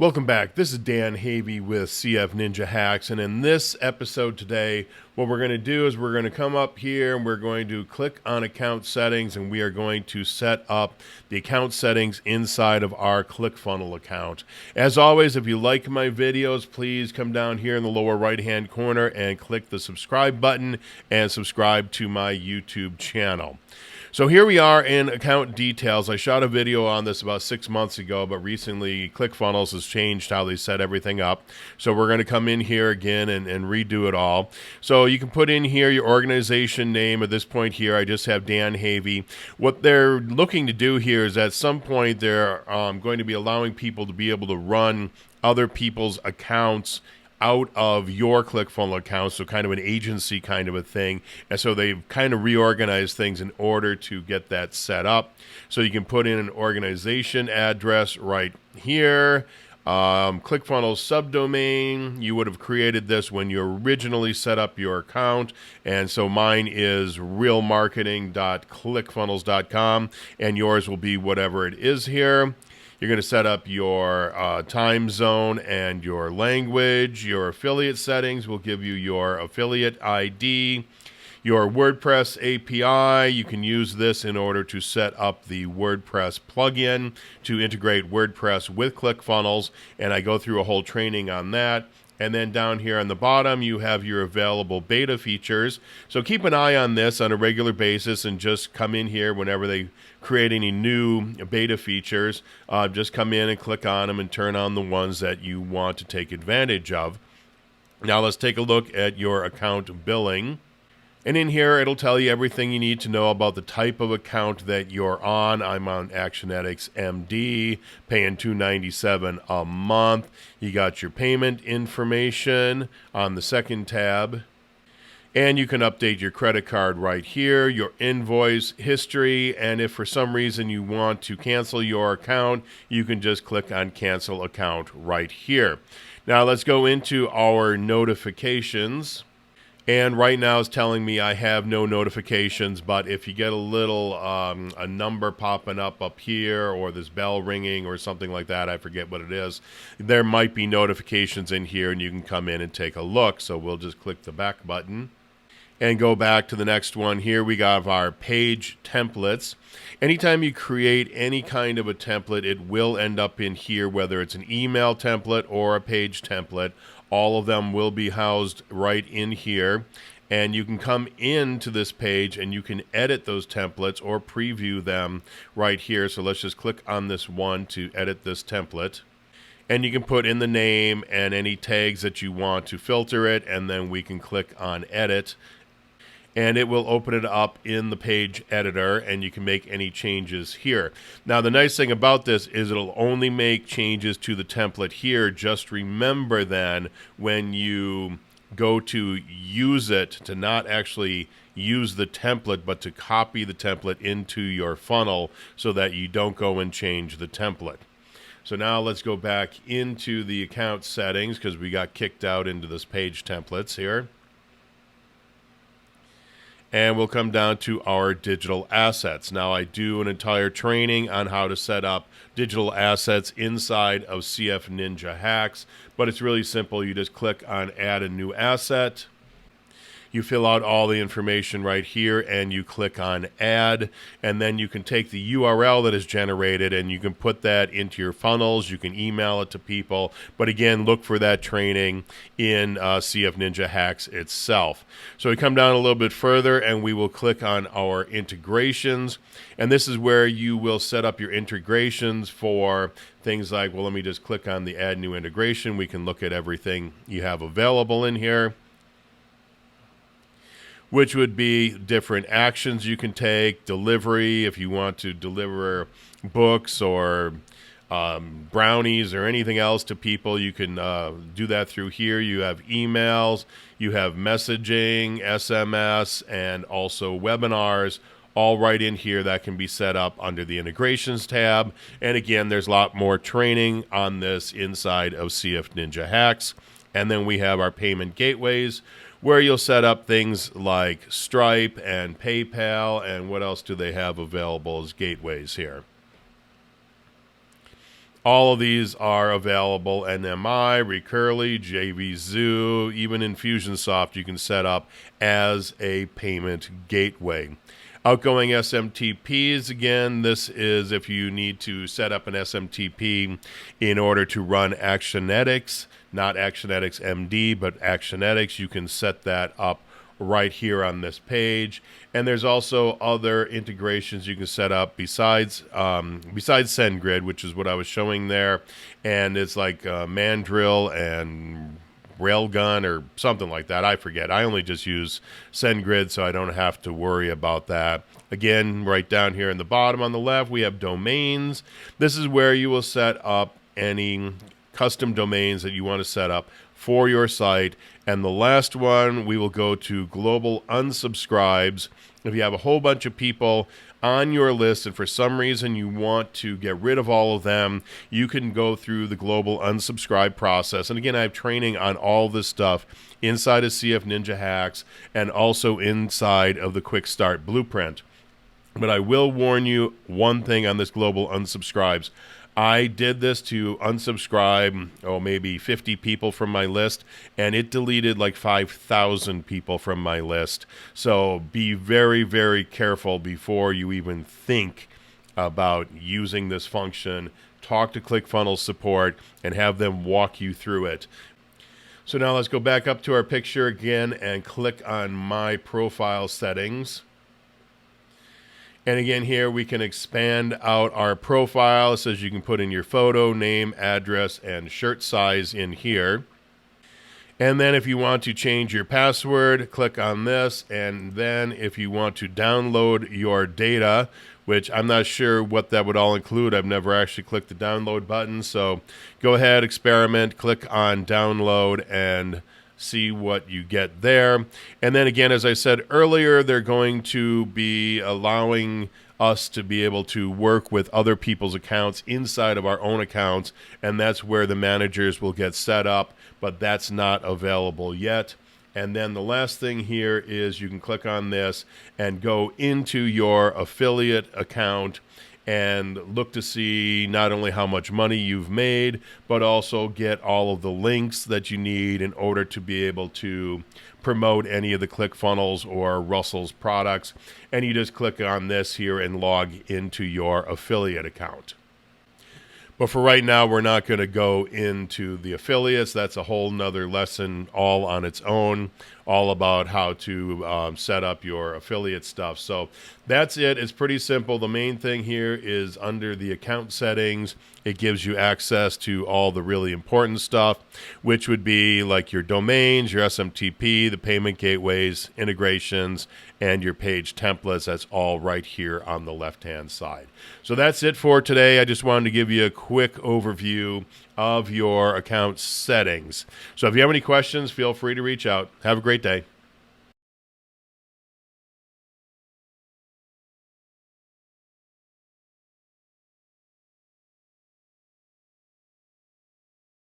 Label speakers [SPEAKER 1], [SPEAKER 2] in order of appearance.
[SPEAKER 1] Welcome back. This is Dan Havey with CFninjaHacks, and in this episode today, what we're going to do is we're going to come up here and we're going to click on account settings, and we are going to set up the account settings inside of our ClickFunnels account. As always, if you like my videos, please come down here in the lower right-hand corner and click the subscribe button and subscribe to my YouTube channel. So here we are in account details. I shot a video on this about 6 months ago, but recently ClickFunnels has changed how they set everything up. So we're going to come in here again and redo it all. So you can put in here your organization name. At this point here, I just have Dan Havey. What they're looking to do here is at some point they're going to be allowing people to be able to run other people's accounts out of your ClickFunnels account, so kind of an agency kind of a thing. And so they've kind of reorganized things in order to get that set up. So you can put in an organization address right here. ClickFunnels subdomain, you would have created this when you originally set up your account, and so mine is realmarketing.clickfunnels.com, and yours will be whatever it is here. You're going to set up your time zone and your language. Your affiliate settings will give you your affiliate ID. Your WordPress API, you can use this in order to set up the WordPress plugin to integrate WordPress with ClickFunnels, and I go through a whole training on that. And then down here on the bottom, you have your available beta features. So keep an eye on this on a regular basis and just come in here whenever they create any new beta features. Just come in and click on them and turn on the ones that you want to take advantage of. Now let's take a look at your account billing. And in here, it'll tell you everything you need to know about the type of account that you're on. I'm on Actionetics MD, paying $297 a month. You got your payment information on the second tab. And you can update your credit card right here, your invoice history, and if for some reason you want to cancel your account, you can just click on Cancel Account right here. Now let's go into our notifications. And right now it's telling me I have no notifications, but if you get a little a number popping up here, or this bell ringing or something like that, I forget what it is, there might be notifications in here and you can come in and take a look. So we'll just click the back button and go back to the next one. Here we got our page templates. Anytime you create any kind of a template, it will end up in here, whether it's an email template or a page template. All of them will be housed right in here, and you can come into this page and you can edit those templates or preview them right here. So let's just click on this one to edit this template, and you can put in the name and any tags that you want to filter it, and then we can click on edit, and it will open it up in the page editor, and you can make any changes here. Now, the nice thing about this is it'll only make changes to the template here. Just remember then, when you go to use it, to not actually use the template, but to copy the template into your funnel so that you don't go and change the template. So now let's go back into the account settings, because we got kicked out into this page templates here. And we'll come down to our digital assets. Now, I do an entire training on how to set up digital assets inside of CFninjaHacks, but it's really simple. You just click on Add a New Asset. You fill out all the information right here, and you click on Add, and then you can take the URL that is generated and you can put that into your funnels. You can email it to people, but again, look for that training in CFninjaHacks itself. So we come down a little bit further and we will click on our integrations, and this is where you will set up your integrations for things like, well, let me just click on the Add New Integration. We can look at everything you have available in here, which would be different actions you can take, delivery, if you want to deliver books or brownies or anything else to people, you can do that through here. You have emails, you have messaging, SMS, and also webinars, all right in here that can be set up under the integrations tab. And again, there's a lot more training on this inside of CFninjaHacks. And then we have our payment gateways, where you'll set up things like Stripe and PayPal, and what else do they have available as gateways here? All of these are available. NMI, Recurly, JVZoo, even Infusionsoft you can set up as a payment gateway. Outgoing SMTPs, again, this is if you need to set up an SMTP in order to run Actionetics, not Actionetics MD, but Actionetics. You can set that up right here on this page. And there's also other integrations you can set up besides SendGrid, which is what I was showing there. And it's like Mandrill and Railgun or something like that. I forget. I only just use SendGrid, so I don't have to worry about that. Again, right down here in the bottom on the left, we have domains. This is where you will set up any custom domains that you want to set up for your site. And the last one, we will go to global unsubscribes. If you have a whole bunch of people on your list and for some reason you want to get rid of all of them, you can go through the global unsubscribe process. And again, I have training on all this stuff inside of CFninjaHacks and also inside of the Quick Start Blueprint. But I will warn you one thing on this global unsubscribes. I did this to unsubscribe, maybe 50 people from my list, and it deleted like 5,000 people from my list. So be very, very careful before you even think about using this function. Talk to ClickFunnels support and have them walk you through it. So now let's go back up to our picture again and click on My Profile Settings. And again, here we can expand out our profile. It says you can put in your photo, name, address, and shirt size in here. And then if you want to change your password, click on this. And then if you want to download your data, which I'm not sure what that would all include. I've never actually clicked the download button. So go ahead, experiment, click on download, and see what you get there. And then again, as I said earlier, they're going to be allowing us to be able to work with other people's accounts inside of our own accounts, and that's where the managers will get set up, but that's not available yet. And then the last thing here is you can click on this and go into your affiliate account and look to see not only how much money you've made, but also get all of the links that you need in order to be able to promote any of the ClickFunnels or Russell's products. And you just click on this here and log into your affiliate account. But for right now, we're not going to go into the affiliates. That's a whole nother lesson all on its own, all about how to set up your affiliate stuff. So that's it. It's pretty simple. The main thing here is under the account settings, it gives you access to all the really important stuff, which would be like your domains, your SMTP, the payment gateways, integrations, and your page templates. That's all right here on the left-hand side. So that's it for today. I just wanted to give you a quick overview of your account settings. So if you have any questions, feel free to reach out. Have a great day.